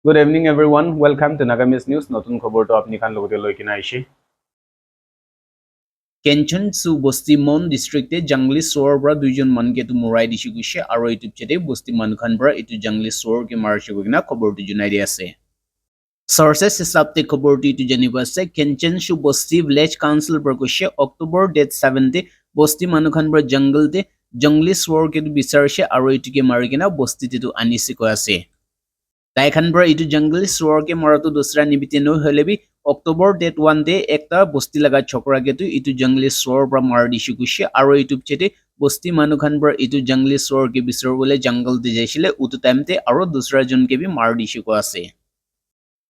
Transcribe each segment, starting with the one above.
Good evening, everyone. Welcome to Nagamis News. নতুন খবৰটো আপুনি খান লগতে লৈ কিনা আইছে কেঞ্চন সু বস্তি মন ডিস্ট্ৰিক্টে জংগলী চোৰৰ পৰা দুইজন মানকে তো মৰাই দিছে গৈছে আৰু ইউটিউব চেটে বস্তি মানখান পৰা ইটো জংগলী চোৰ কে মাৰিছে কিনা খবৰটো জনাই দি আছে Sources হিচাপতে খবৰটো ইটো জানিব আছে কেঞ্চন সু বস্তি ভিলেজ কাউন্সিল পৰা কৈছে অক্টোবৰ ডেট 7 বস্তি মানখান পৰা জংগলতে জংগলী চোৰ কে বিচাৰিছে আৰু ইটোকে মাৰি কিনা বস্তিটো আনিছে কৈ আছে তাইখানবৰ ইটো জংগলী চোৰকে মৰাটো দোসৰা নিবিতে নৈ হলেবি অক্টোবৰ ডেট 1 ডে একটা বস্তি লাগা ছকৰাকেটো ইটো জংগলী চোৰ পৰা মাৰ দিছে কৈছে আৰু ইউটিউব চেটে বস্তি মানুহখানবৰ ইটো জংগলী চোৰকে বিচাৰবলে জংগল দি যাইছিলে উটো টাইমতে আৰু দোসৰা জনকে বি মাৰ দিছে কৈ আছে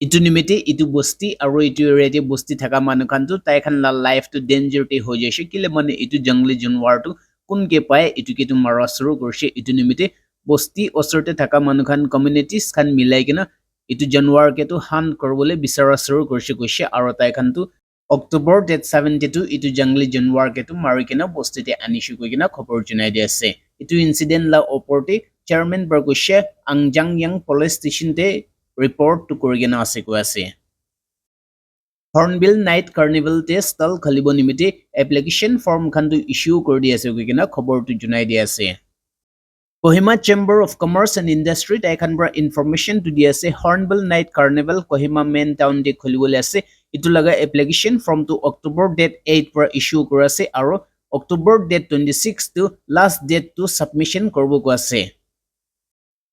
ইটো নিমিতে ইটো বস্তি আৰু ইটো এৰিয়াতে বস্তি থাকা মানুহখানটো তাইখান লাইফটো ডেঞ্জাৰতে হৈ যাইছে কিলে মানে ইটো জংগলী জানোৱাৰটো কোনকে পায় ইটোকেটো মাৰা শুৰু কৰিছে ইটো নিমিতে বস্তি ওচৰতে থাকা মানুহখান কমিউনিটিজ খান মিলাই কিনা ইটো জানুৱাৰ কেটো হান কৰবলে বিচাৰা শুৰু কৰিছে কৈছে আৰু তাইখানটো অক্টোবৰ ডেট 72 ইটো জংগলী জানুৱাৰ কেটো মাৰি কিনা বস্তিতে আনিছে কৈ কিনা খবৰ জনাই দি আছে ইটো ইনসিডেন্ট লা ওপৰতে চেয়াৰমেন পৰা কৈছে আংজাং ইয়াং পুলিচ ষ্টেচনতে ৰিপৰ্ট টু কৰি কিনা আছে কৈ আছে হৰ্নবিল নাইট কাৰ্নিভেল তে ষ্টল খলিব নিমিতে এপ্লিকেশন ফৰ্ম খানটো ইস্যু কৰি দি আছে কৈ কিনা খবৰটো জনাই দি আছে Kohima Chamber of Commerce and Industry তাইখানবৰ ইনফৰমেশন টু দি আছে hornbill night carnival Kohima main town দে খলিবলৈ আছে ইটো লগা এপ্লিকেশন ফৰ্ম টু অক্টোবৰ ডেট 8 পৰা ইস্যু কৰা আছে আৰু অক্টোবৰ ডেট 26 টু লাষ্ট ডেট টু সাবমিশন কৰিব কৈ আছে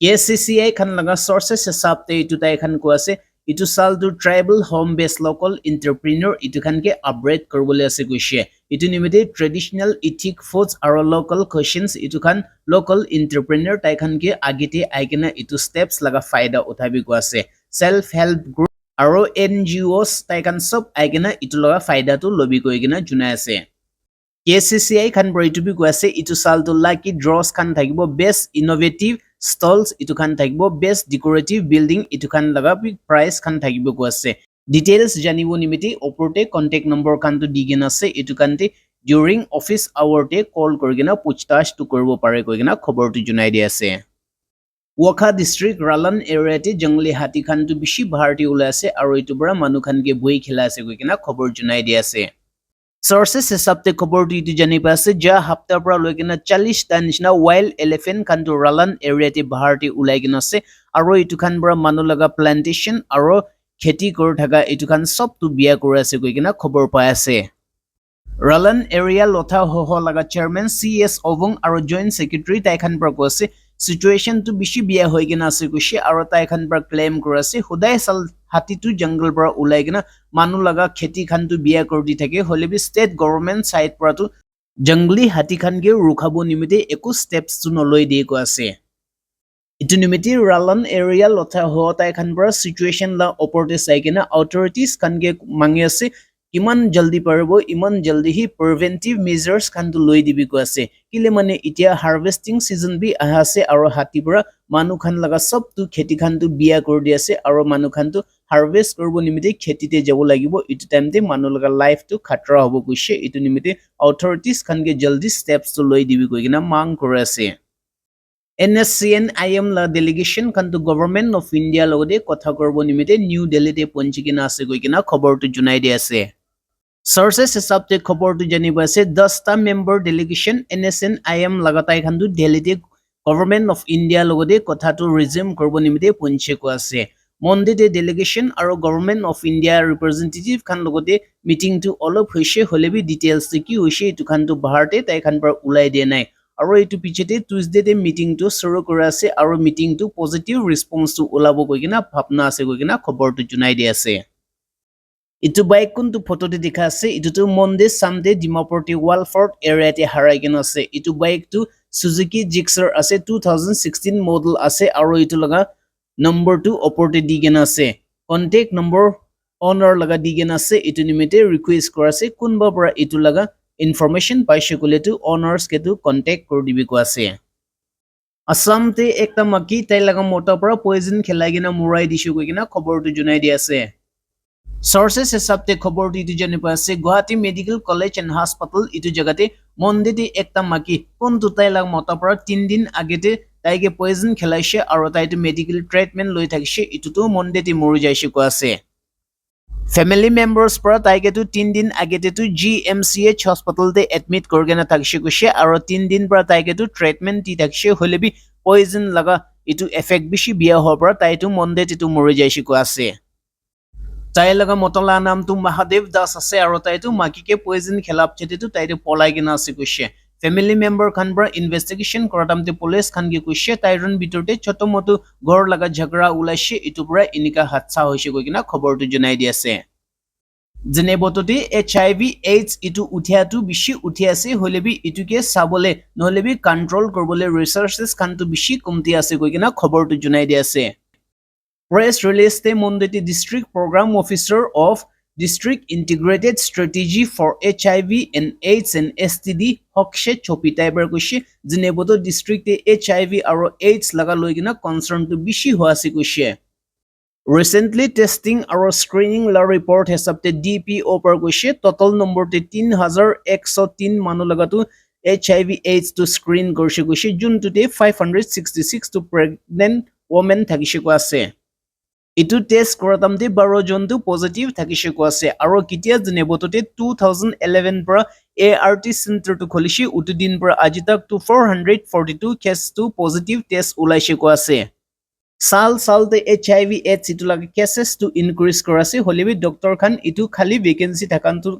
KCCI খান লগা সোৰ্সেস হিসাবতে ইটো তাইখান কৈ আছে ইটো সাল টু tribal home base local entrepreneur ইটো খানকে আপগ্ৰেড কৰিবলৈ আছে কৈছে ইটো নিমিতে ট্ৰেডিশনাল ইথিক ফুডস আৰু লোকাল কুইজিনস ইটো খান লোকাল এন্টাৰপ্ৰেনিউৰ তাইখানকে আগিতে আইকিনা ইটো স্টেপস লগা ফায়দা উঠাবি কৈ আছে সেলফ হেল্প গ্ৰুপ আৰু NGOs তাইখান সব আইকিনা ইটো লগা ফায়দাটো লবি কৈ কিনা জনাই আছে KCCI খান বইটো কৈ আছে ইটো সাল টু লাকি ড্ৰস খান থাকিব বেস্ট ইনোভেটিভ stalls ইটো খান থাকিব বেস্ট ডেকোৰেটিভ বিল্ডিং ইটো খান লগা প্ৰাইস খান থাকিব কৈ আছে ডিটেইলস জানিব নিমিতি ওপৰতে কন্টাক্ট নম্বৰ খানটো দিগেন আছে ইটো খানতে ডিউৰিং অফিস আৱাৰতে কল কৰিগিনা পুছতাছ টু কৰিব পাৰে কৈগিনা খবৰটো জনাই দি আছে Wakha district Ralan এৰিয়াতে জংগলী হাতী খানটো বেছি ভাৰতি ওলাই আছে আৰু ইটো পৰা মানুহ খানকে বই খেলা আছে কৈকিনা খবৰ জনাই দি আছে Sources হিসাবতে খবৰটো ইটো জানিব আছে যা হাপ্তাৰ পৰা লৈ কিনা 40 টা নিচিনা ওয়াইল্ড এলিফেন্ট খানটো ৰালান এৰিয়াতে ভাৰতি ওলাই কিনা আছে আৰু ইটো খান পৰা মানুহ লগা প্লান্টেশন আৰু খেতি কৰি থকা ইটো খান সবটো বিয়া কৰি আছে কৈকিনা খবৰ পাই আছে ৰালান এৰিয়া লথা হহ লগা চেয়াৰমেন CS অবং আৰু জয়েন্ট সেক্ৰেটাৰী তাইখান পৰা কৈছে সিচুৱেশন টু বেছি বিয়া হৈ কিনা আছে কৈছে আৰু তাইখান পৰা ক্লেম কৰি আছে সদায় সাল হাতীটো জংগল পৰা ওলাই কিনা মানুহ লগা খেতি খানটো বিয়া কৰি দি থাকে হলেবি ষ্টেট গভৰ্ণমেণ্ট সাইড পৰাটো জংগলী হাতী খানকে ৰুখাব নিমিতে একো স্টেপছ টু নলৈ দিয়ে কৈ আছে ইটো নিমিতে ৰালান এৰিয়া লথা হহ তাইখান পৰা সিচুৱেশন লা ওপৰতে চাই কিনা অথৰিটিজ খানকে মাঙি আছে কিমান জলদি পাৰিব ইমান জলদি হি প্ৰিভেন্টিভ মেজাৰ্স খানটো লৈ দিবি কৈ আছে কিলে মানে এতিয়া হাৰ্ভেস্টিং সিজন বি আহা আছে আৰু হাতী পৰা মানুহ খান লগা সবটো খেতি খানটো বিয়া কৰি দি আছে আৰু মানুহ খানটো হাৰ্ভেস্ট কৰিব নিমিতে খেতিতে যাব লাগিব ইটো টাইমতে মানুহ লগা লাইফটো খাতৰা হ'ব কৈছে ইটো নিমিতে অথৰিটিজ খানকে জলদি স্টেপছ টু লৈ দিবি কৈ কিনা মাং কৰি আছে NSCN-IM la delegation kanto government of India logode kotha korbo nimite New Delhi te ponchi kina ase koi kina khobor tu junai di ase sources hisabte khobor tu janiba ase 10 ta member delegation NSCN-IM lagatai khandu Delhi te government of India logode kotha tu resume korbo nimite ponchi ko ase Monday te delegation aro government of India representative khan logode meeting tu olop hoise holebi details te ki hoise tu khan tu bharte tai khan par ulai de nai আৰু এটো পিছতে Tuesday তে meeting two শুৰু কৰা আছে আৰু meeting two positive ৰেসপন্স two ওলাব কইকিনা ভাবনা আছে কইকিনা খবৰটো জনাই দি আছে ইটো বাইক কোনটো ফটোতে দেখা আছে ইটো মনডে সানডে ডিমাপুৰতে ওয়ালফোৰ্ট এৰিয়াতে হাৰাই কিনা আছে ইটো বাইক টু Suzuki Gixxer আছে 2016 মডেল আছে আৰু ইটো লগা নম্বৰ টু ওপৰতে দি কিনা আছে কন্টাক্ট নম্বৰ অনাৰ লগা দি কিনা আছে ইটো নিমিতে ৰিকুৱেষ্ট কৰা আছে কোনবা পৰা ইটো লগা information paise kole tu owners ke tu contact kor dibi ko ase Assam te ekta maki tai laga mota para poison khelai gina murai dishu ko gina khobor tu junai di ase sources hisabte khobor tu itu jani pa ase Guwahati Medical College and Hospital itu jagate Monday te ekta maki kon tu tai laga mota para 3 din agete তাইকে poison খেলাইছে আৰু তাইটো medical treatment লৈ থাকিছে ইটোতো মন্দেতি মৰি যাইছে কোৱা আছে family মেম্বাৰ্স পৰা তাইকেতো 3 দিন আগেতেতো GMCH হসপিটালতে admit কৰিকেনে থাকিছে কৈছে আৰু 3 দিন পৰা তাইকেতো ট্ৰিটমেন্ট দি থাকিছে হলেবি পয়জন লাগা ইটো এফেক্ট বেছি বিয়া হোৱাৰ পৰা তাইটো মন্দেতিটো মৰি যাইছে কোৱা আছে তাই লগা মতলা নামটো মহাদেৱ দাস আছে আৰু তাইটো মাকিকে পয়জন খেলাপ চেতিটো তাইটো পলাই কিনা আছে কৈছে ফ্যামিলি মেম্বার খান পৰা ইনভেস্টিগেশন কৰাতামতে পুলিচ খান কি কৈছে তাইৰন ভিতৰতে ছোটমটো ঘৰ লগা ঝগড়া ওলাইছে ইটো পৰা ইনিকা হাতছা হৈছে কৈ কিনা খবৰটো জনাই দি আছে যেনে বততে HIV AIDS ইটো উঠিয়াটো বেছি উঠি আছে হলেবি ইটোকে চাবলে নহলেবি কন্ট্ৰোল কৰিবলৈ ৰিসাৰ্চেস খানটো বেছি কমতি আছে কৈ কিনা খবৰটো জনাই দি আছে Press release the Mondeti District Program Officer of District Integrated Strategy for HIV and AIDS and STD Hokshe Chopitai Berkushi Zineboto District HIV aro AIDS laga loigina concern to bishi hoasi kushe Recently testing aro screening la report has up the DPO per kushe total number te 3103 manu lagatu HIV AIDS to screen gorshe kushe June today 566 to pregnant women thagishe ko ase ইটো test কৰাতামতে 12 জনটো positive থাকিছে কোৱাছে আৰু কিতিয়া জনেবততে 2011 পৰা ART চেণ্টাৰটো খুলিছে উটো দিন পৰা আজি তক 442 কেছটো positive test ওলাইছে কোৱাছে সালতে HIV AIDS ইটো লাগে কেसेस টু ইনক্ৰিজ কৰাছে হলিবি ডক্টৰ খান ইটো খালি ভেকেন্সি থাকানটো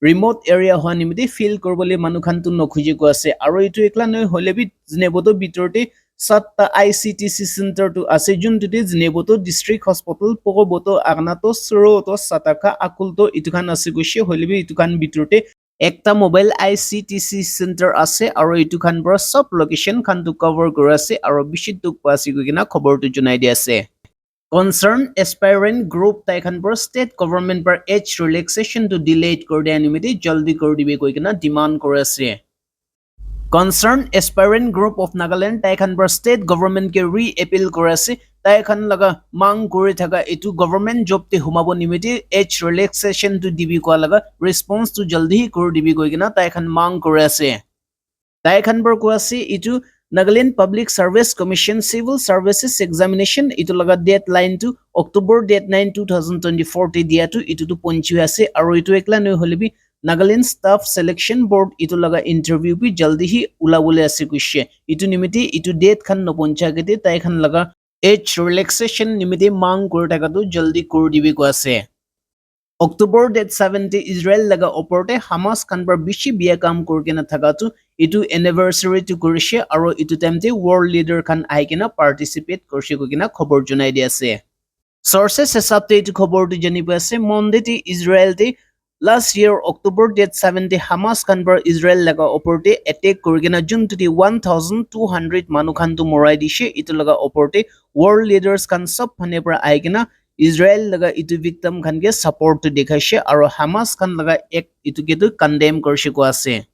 ৰিমোট এৰিয়া হোৱা নিমিতে ফিল কৰিবলৈ মানুহ খানটো নখুজি কোৱাছে আৰু ইটো একলা নয় হলিবি জনেবতো ভিতৰতে সাতটা ICTC center to asejun to this neboto district hospital pogoboto agnato sroto sataka akulto itukan asigushi holibi itukan biturte ekta mobile ICTC center ase aro itukan bro sub location khan to cover gorase aro bishit tuk pasigina khobor to junai di ase concern aspirant group taikhan bro state government par age relaxation to delayed korde animity jaldi kordibe koikina demand korase Concerned aspirant group of Nagaland Taikhan Bra state government ke re-appeal korase Taikhan laga mang kori thaka itu government job te humabo nimite age relaxation to dibi ko laga response to jaldi kor dibi ko kina Taikhan mang korase Taikhan Bra ko ase itu Nagaland Public Service Commission Civil Services Examination itu laga deadline to October date 9 2024 te dia tu itu tu ponchi ase aro itu ekla noi holibi Nagaland Staff Selection Board itu laga interview bi jaldi hi ulabole ase kushe itu nimite itu date khan no poncha gete tai khan laga age relaxation nimite mang kor taka tu jaldi kor dibi ko ase October date 70 Israel laga oporte Hamas khan par bishi biya kam korke na thaka tu itu anniversary to korishe aro itu time te world leader khan aikena participate korse ko kina khobor junai di ase sources hesabte itu khobor tu jani pa ase Monday Israel te Last year, October date 70, Hamas khan par Israel laga oporte attack korigena June to the 1,200 manu khan to morai dishe itu laga oporte world leaders khan sab phane par aigena Israel laga itu victim khan ke support to dekhaise aro Hamas khan laga ek itu ke to condemn korse ko ase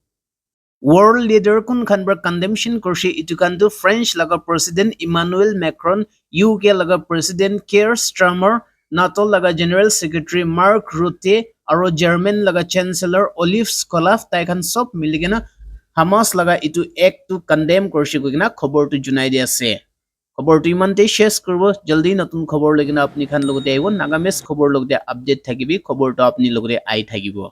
world leader kun khan par condemnation korse itu kan to French laga president Emmanuel Macron UK laga president Keir Starmer NATO laga general secretary Mark Rutte aro German laga chancellor Olaf Scholz taikhan sob miligena Hamas laga itu act to condemn korse kogina khobor tu junai di ase khobor tu imante share korbo jaldi notun khobor legina apni khan logote aibo Nagamesh khobor logde update thakibi khobor to apni logre ai thakibo